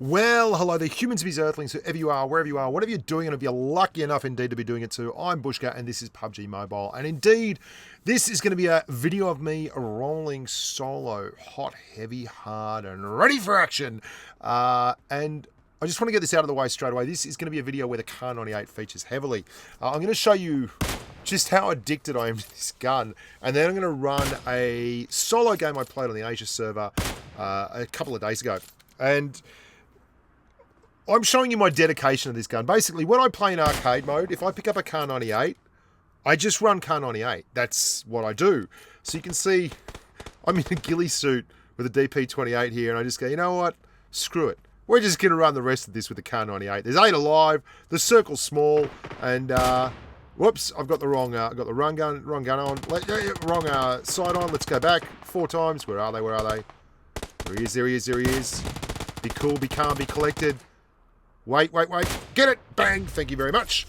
Well, hello there, humans, bees, earthlings, whoever you are, wherever you are, whatever you're doing, and if you're lucky enough indeed to be doing it too, I'm Bushka, and this is Pubg Mobile. And indeed, this is going to be a video of me rolling solo, hot, heavy, hard, and ready for action. And I just want to get this out of the way straight away. This is going to be a video where the Kar 98 features heavily. I'm going to show you just how addicted I am to this gun, and then I'm going to run a solo game I played on the Asia server a couple of days ago. And I'm showing you my dedication to this gun. Basically, when I play in arcade mode, if I pick up a Kar 98, I just run Kar 98. That's what I do. So you can see I'm in a ghillie suit with a DP28 here, and I just go, you know what? Screw it. We're just going to run the rest of this with the Kar 98. There's 8 alive. The circle's small, and whoops, I've got the wrong wrong gun on. Wrong side on. Let's go back 4 times. Where are they? Where are they? There he is. There he is. There he is. Be cool. Be calm. Be collected. Wait. Get it. Bang. Thank you very much.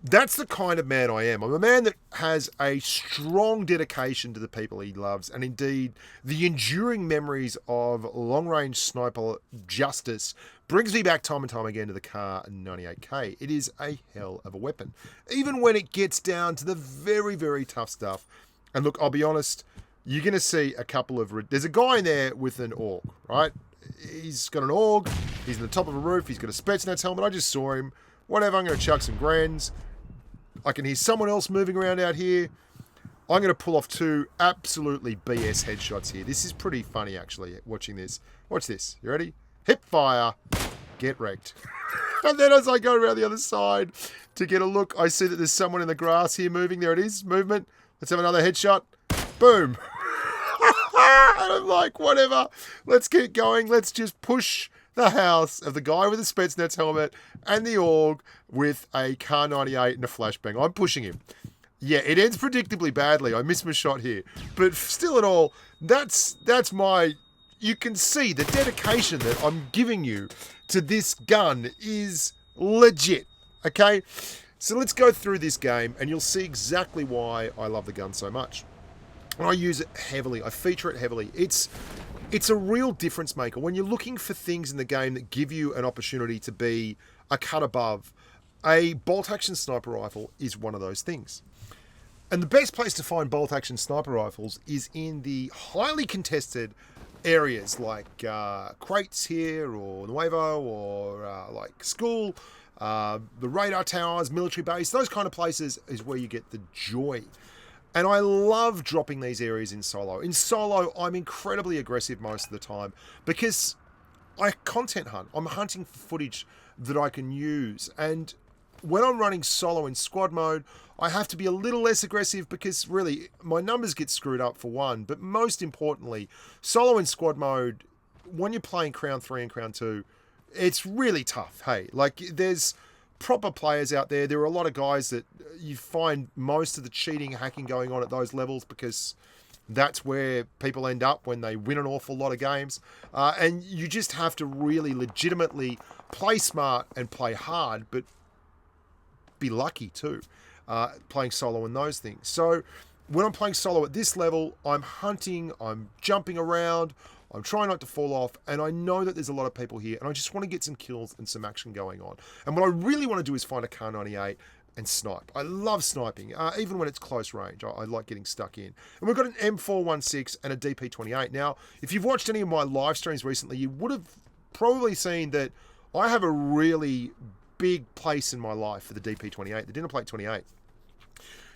That's the kind of man I am. I'm a man that has a strong dedication to the people he loves, and indeed, the enduring memories of long-range sniper justice brings me back time and time again to the Kar 98K. It is a hell of a weapon, even when it gets down to the very, very tough stuff. And look, I'll be honest, you're going to see a couple of... There's a guy in there with an AUG, right? He's got an AUG, he's in the top of a roof, he's got a Spetsnaz helmet, I just saw him. Whatever, I'm going to chuck some grens. I can hear someone else moving around out here. I'm going to pull off 2 absolutely BS headshots here. This is pretty funny, actually, watching this. Watch this. You ready? Hip fire. Get wrecked. And then as I go around the other side to get a look, I see that there's someone in the grass here moving. There it is. Movement. Let's have another headshot. Boom. And I'm like, whatever. Let's get going. Let's just push the house of the guy with the Spetsnaz helmet and the AUG with a Kar 98 and a flashbang. I'm pushing him. Yeah, it ends predictably badly. I missed my shot here. But still in all, that's my... You can see the dedication that I'm giving you to this gun is legit. Okay? So let's go through this game and you'll see exactly why I love the gun so much. And I use it heavily. I feature it heavily. It's a real difference maker. When you're looking for things in the game that give you an opportunity to be a cut above, a bolt-action sniper rifle is one of those things. And the best place to find bolt-action sniper rifles is in the highly contested areas like crates here, or Nuevo, or like school, the radar towers, military base. Those kind of places is where you get the joy. And I love dropping these areas in solo. In solo, I'm incredibly aggressive most of the time because I content hunt. I'm hunting for footage that I can use. And when I'm running solo in squad mode, I have to be a little less aggressive because really my numbers get screwed up for one. But most importantly, solo in squad mode, when you're playing Crown 3 and Crown 2, it's really tough. Hey, like there's proper players out there. There are a lot of guys that you find most of the cheating, hacking going on at those levels because that's where people end up when they win an awful lot of games. And you just have to really legitimately play smart and play hard, but be lucky too, playing solo and those things. So when I'm playing solo at this level, I'm hunting, I'm jumping around, I'm trying not to fall off, and I know that there's a lot of people here, and I just want to get some kills and some action going on. And what I really want to do is find a Kar 98 and snipe. I love sniping, even when it's close range. I like getting stuck in. And we've got an M416 and a DP28. Now, if you've watched any of my live streams recently, you would have probably seen that I have a really big place in my life for the DP28, the dinner plate 28.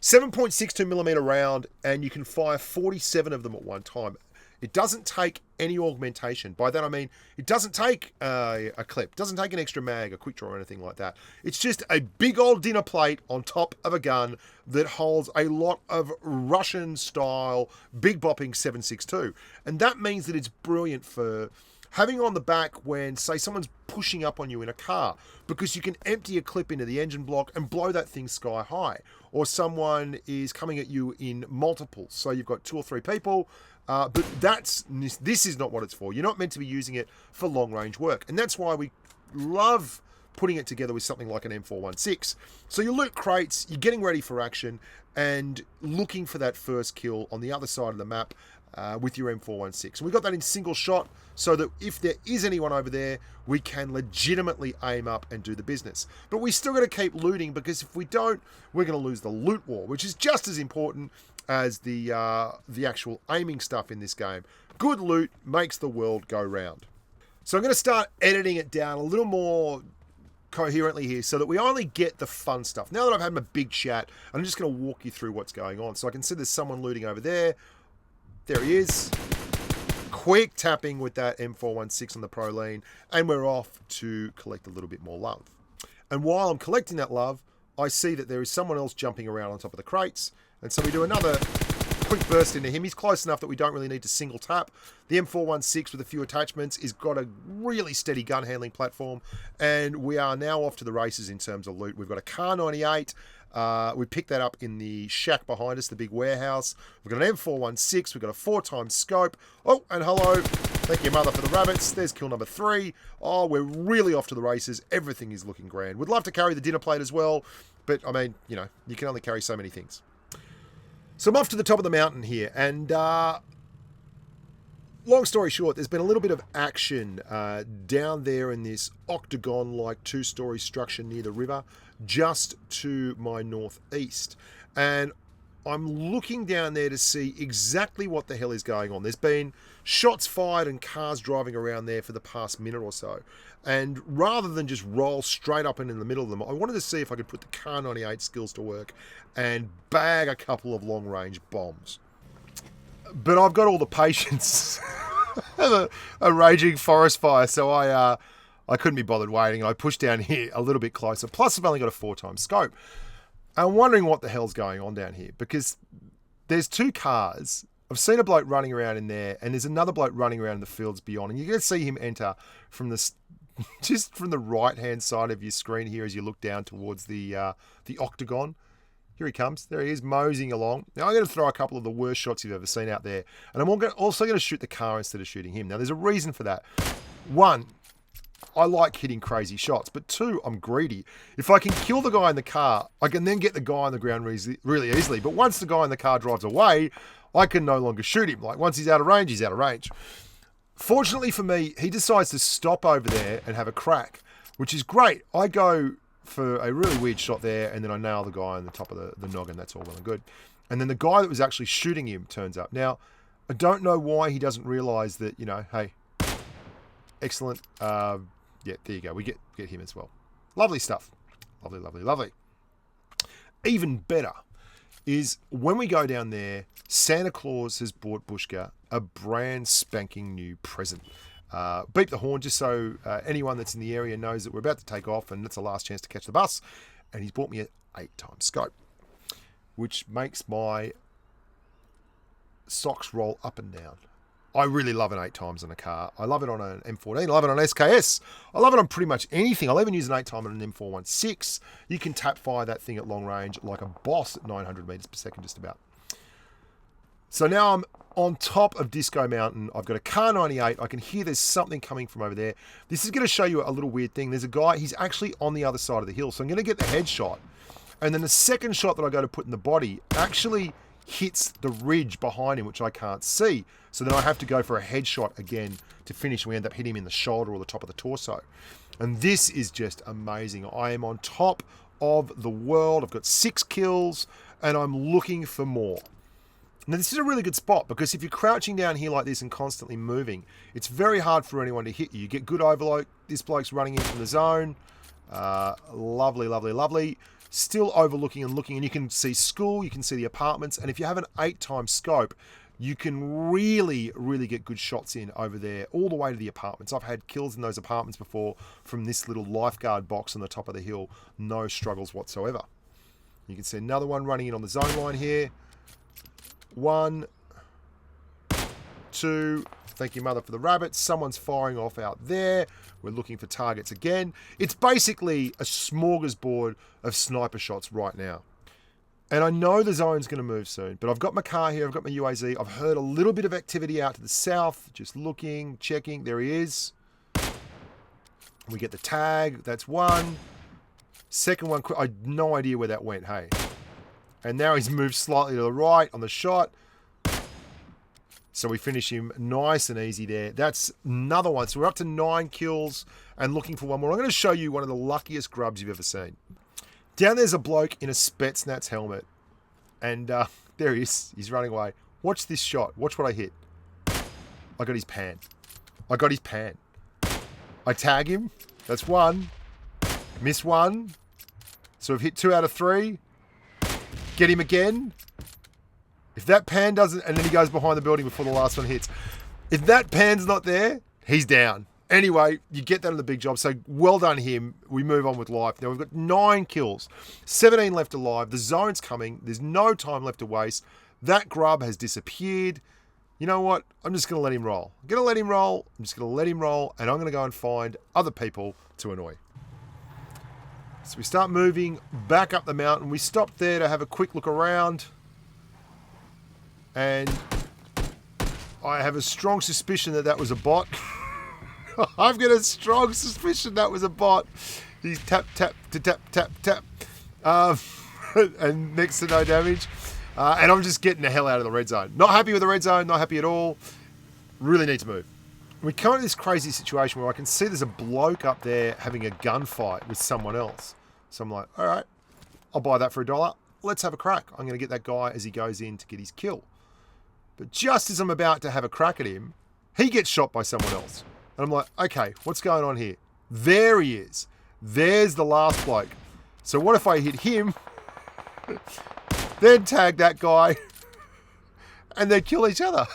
7.62mm round, and you can fire 47 of them at one time. It doesn't take any augmentation. By that I mean, it doesn't take a clip, doesn't take an extra mag, a quick draw or anything like that. It's just a big old dinner plate on top of a gun that holds a lot of Russian style, big bopping 7.62. And that means that it's brilliant for having on the back when, say, someone's pushing up on you in a car, because you can empty a clip into the engine block and blow that thing sky high. Or someone is coming at you in multiples. So you've got 2 or 3 people, but this is not what it's for. You're not meant to be using it for long-range work. And that's why we love putting it together with something like an M416. So you loot crates, you're getting ready for action, and looking for that first kill on the other side of the map. with your M416. And we got that in single shot so that if there is anyone over there, we can legitimately aim up and do the business. But we still got to keep looting, because if we don't, we're going to lose the loot war, which is just as important as the actual aiming stuff in this game. Good loot makes the world go round. So I'm going to start editing it down a little more coherently here so that we only get the fun stuff. Now that I've had my big chat, I'm just going to walk you through what's going on. So I can see there's someone looting over there. There he is. Quick tapping with that M416 on the Proline, and we're off to collect a little bit more love. And while I'm collecting that love, I see that there is someone else jumping around on top of the crates, and so we do another quick burst into him. He's close enough that we don't really need to single tap. The M416 with a few attachments has got a really steady gun handling platform, and we are now off to the races in terms of loot. We've got a Car 98. We picked that up in the shack behind us, the big warehouse. We've got an M416. We've got a 4x scope. Oh, and hello. Thank you, mother, for the rabbits. There's kill number 3. Oh, we're really off to the races. Everything is looking grand. We'd love to carry the dinner plate as well, but, I mean, you know, you can only carry so many things. So I'm off to the top of the mountain here, and long story short, there's been a little bit of action down there in this octagon-like 2-story structure near the river, just to my northeast. And I'm looking down there to see exactly what the hell is going on. There's been shots fired and cars driving around there for the past minute or so. And rather than just roll straight up and in the middle of them, I wanted to see if I could put the Car 98 skills to work and bag a couple of long-range bombs. But I've got all the patience of a raging forest fire, so I couldn't be bothered waiting. I pushed down here a little bit closer. Plus, I've only got a 4x scope. I'm wondering what the hell's going on down here, because there's 2 cars. I've seen a bloke running around in there, and there's another bloke running around in the fields beyond. And you're going to see him enter from the just from the right-hand side of your screen here as you look down towards the octagon. Here he comes. There he is, moseying along. Now, I'm going to throw a couple of the worst shots you've ever seen out there. And I'm also going to shoot the car instead of shooting him. Now, there's a reason for that. 1, I like hitting crazy shots. But 2, I'm greedy. If I can kill the guy in the car, I can then get the guy on the ground really easily. But once the guy in the car drives away, I can no longer shoot him. Like, once he's out of range, he's out of range. Fortunately for me, he decides to stop over there and have a crack, which is great. I go for a really weird shot there, and then I nail the guy on the top of the noggin. That's all well and good. And then the guy that was actually shooting him turns up. Now, I don't know why he doesn't realise that, you know, hey, excellent. Yeah, there you go. We get him as well. Lovely stuff. Lovely, lovely, lovely. Even better is when we go down there, Santa Claus has bought Bushka a brand spanking new present. Beep the horn just so anyone that's in the area knows that we're about to take off and it's the last chance to catch the bus. And he's bought me an 8x scope, which makes my socks roll up and down. I really love an 8x on a car. I love it on an M14. I love it on SKS. I love it on pretty much anything. I'll even use an 8x on an M416. You can tap fire that thing at long range like a boss at 900 meters per second just about. So now I'm on top of Disco Mountain. I've got a Car 98. I can hear there's something coming from over there. This is going to show you a little weird thing. There's a guy. He's actually on the other side of the hill. So I'm going to get the headshot. And then the second shot that I go to put in the body actually hits the ridge behind him, which I can't see. So then I have to go for a headshot again to finish. We end up hitting him in the shoulder or the top of the torso. And this is just amazing. I am on top of the world. I've got 6 kills and I'm looking for more. Now, this is a really good spot because if you're crouching down here like this and constantly moving, it's very hard for anyone to hit you. You get good overload. This bloke's running in from the zone. Lovely, lovely, lovely. Still overlooking and looking, and you can see school, you can see the apartments, and if you have an 8x scope, you can really, really get good shots in over there, all the way to the apartments. I've had kills in those apartments before from this little lifeguard box on the top of the hill. No struggles whatsoever. You can see another one running in on the zone line here. 1, 2, thank you, mother, for the rabbits. Someone's firing off out there. We're looking for targets again. It's basically a smorgasbord of sniper shots right now. And I know the zone's going to move soon, but I've got my car here. I've got my UAZ. I've heard a little bit of activity out to the south. Just looking, checking. There he is. We get the tag. That's 1. Second one, I had no idea where that went, hey. And now he's moved slightly to the right on the shot. So we finish him nice and easy there. That's another one. So we're up to 9 kills and looking for one more. I'm going to show you one of the luckiest grubs you've ever seen. Down there's a bloke in a Spetsnaz helmet. And there he is. He's running away. Watch this shot. Watch what I hit. I got his pan. I got his pan. I tag him. That's 1. Miss 1. So we've hit 2 out of 3. Get him again. If that pan doesn't, and then he goes behind the building before the last one hits. If that pan's not there, he's down. Anyway, you get that on the big job. So well done him. We move on with life. Now we've got 9 kills, 17 left alive. The zone's coming. There's no time left to waste. That grub has disappeared. You know what? I'm just going to let him roll. I'm going to let him roll. I'm just going to let him roll. And I'm going to go and find other people to annoy. So we start moving back up the mountain. We stopped there to have a quick look around. And I have a strong suspicion that that was a bot. I've got a strong suspicion that was a bot. He's tap, tap, to tap, tap, tap. And next to no damage. And I'm just getting the hell out of the red zone. Not happy with the red zone. Not happy at all. Really need to move. We come into this crazy situation where I can see there's a bloke up there having a gunfight with someone else. So I'm like, all right, I'll buy that for $1. Let's have a crack. I'm going to get that guy as he goes in to get his kill. But just as I'm about to have a crack at him, he gets shot by someone else. And I'm like, okay, what's going on here? There he is. There's the last bloke. So what if I hit him, then tag that guy, and they kill each other?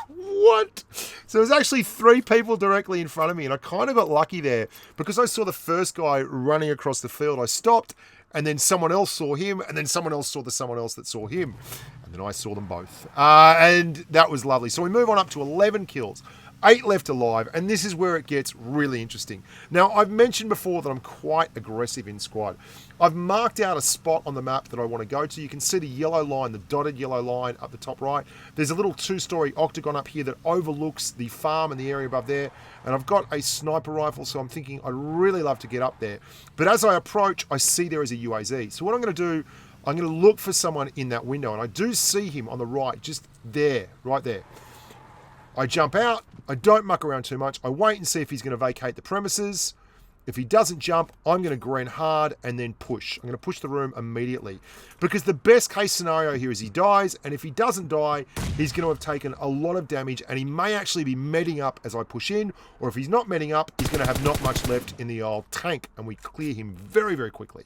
What? So there's actually 3 people directly in front of me, and I kind of got lucky there because I saw the first guy running across the field. I stopped, and then someone else saw him, and then someone else saw the someone else that saw him. And then I saw them both. And that was lovely. So we move on up to 11 kills. 8 left alive, and this is where it gets really interesting. Now, I've mentioned before that I'm quite aggressive in squad. I've marked out a spot on the map that I want to go to. You can see the yellow line, the dotted yellow line up the top right. There's a little 2-story octagon up here that overlooks the farm and the area above there. And I've got a sniper rifle, so I'm thinking I'd really love to get up there. But as I approach, I see there is a UAZ. So what I'm going to do, I'm going to look for someone in that window. And I do see him on the right, just there, right there. I jump out. I don't muck around too much. I wait and see if he's going to vacate the premises. If he doesn't jump, I'm going to grin hard and then push. I'm going to push the room immediately. Because the best case scenario here is he dies, and if he doesn't die, he's going to have taken a lot of damage, and he may actually be medding up as I push in, or if he's not medding up, he's going to have not much left in the old tank, and we clear him very, very quickly.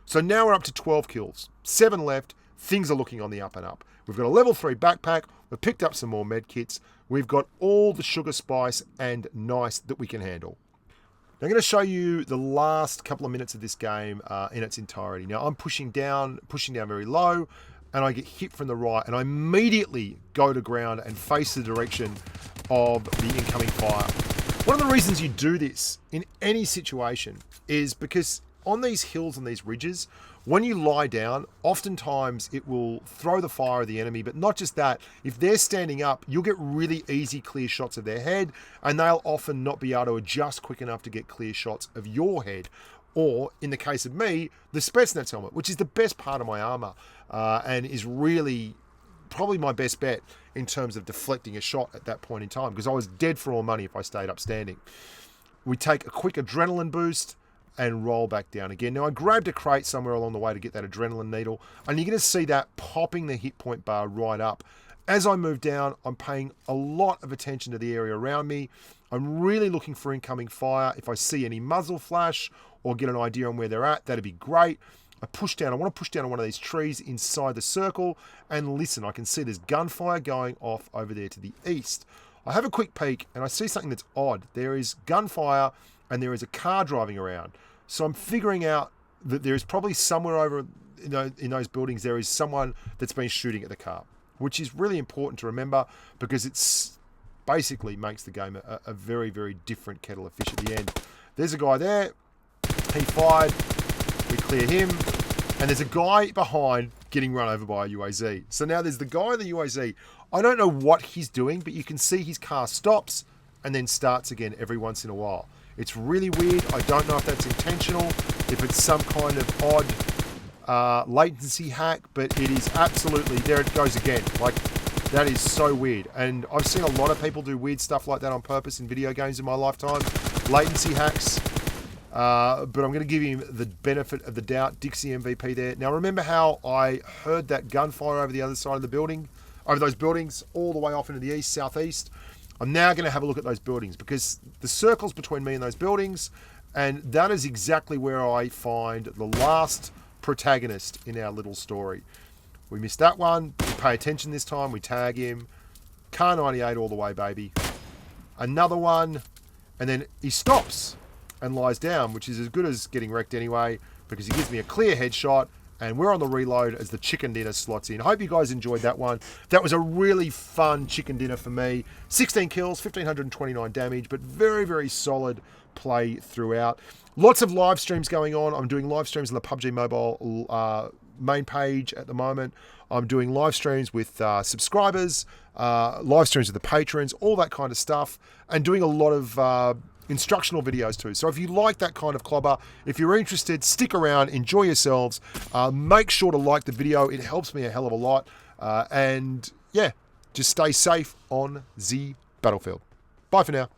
So now we're up to 12 kills. 7 left. Things are looking on the up and up. We've got a level 3 backpack. We've picked up some more med kits. We've got all the sugar, spice, and nice that we can handle. Now I'm going to show you the last couple of minutes of this game in its entirety. Now I'm pushing down very low, and I get hit from the right, and I immediately go to ground and face the direction of the incoming fire. One of the reasons you do this in any situation is because on these hills and these ridges, when you lie down, oftentimes it will throw the fire of the enemy, but not just that. If they're standing up, you'll get really easy clear shots of their head, and they'll often not be able to adjust quick enough to get clear shots of your head. Or, in the case of me, the Spetsnaz helmet, which is the best part of my armor, and is really probably my best bet in terms of deflecting a shot at that point in time, because I was dead for all money if I stayed up standing. We take a quick adrenaline boost and roll back down again. Now, I grabbed a crate somewhere along the way to get that adrenaline needle, and you're going to see that popping the hit point bar right up. As I move down, I'm paying a lot of attention to the area around me. I'm really looking for incoming fire. If I see any muzzle flash or get an idea on where they're at, that'd be great. I push down. I want to push down on one of these trees inside the circle and listen. I can see there's gunfire going off over there to the east. I have a quick peek, and I see something that's odd. There is gunfire, and there is a car driving around. So I'm figuring out that there is probably somewhere over in those buildings, there is someone that's been shooting at the car, which is really important to remember because it's basically makes the game a very, very different kettle of fish at the end. There's a guy there. He fired. We clear him. And there's a guy behind getting run over by a UAZ. So now there's the guy in the UAZ. I don't know what he's doing, but you can see his car stops and then starts again every once in a while. It's really weird. I don't know if that's intentional, if it's some kind of odd latency hack, but it is absolutely, there it goes again. Like, That is so weird. And I've seen a lot of people do weird stuff like that on purpose in video games in my lifetime. Latency hacks. But I'm going to give him the benefit of the doubt. Dixie MVP there. Now, remember how I heard that gunfire over the other side of the building? Over those buildings, all the way off into the east, southeast. I'm now going to have a look at those buildings because the circle's between me and those buildings. And that is exactly where I find the last protagonist in our little story. We missed that one. We pay attention this time. We tag him. Car 98 all the way, baby. Another one. And then he stops and lies down, which is as good as getting wrecked anyway, because he gives me a clear headshot. And we're on the reload as the chicken dinner slots in. Hope you guys enjoyed that one. That was a really fun chicken dinner for me. 16 kills, 1,529 damage, but very, very solid play throughout. Lots of live streams going on. I'm doing live streams on the Pubg Mobile main page at the moment. I'm doing live streams with subscribers, live streams with the patrons, all that kind of stuff, and doing a lot of instructional videos too. So if you like that kind of clobber, if you're interested, stick around, enjoy yourselves. Make sure to like the video. It helps me a hell of a lot. And yeah, just stay safe on the battlefield. Bye for now.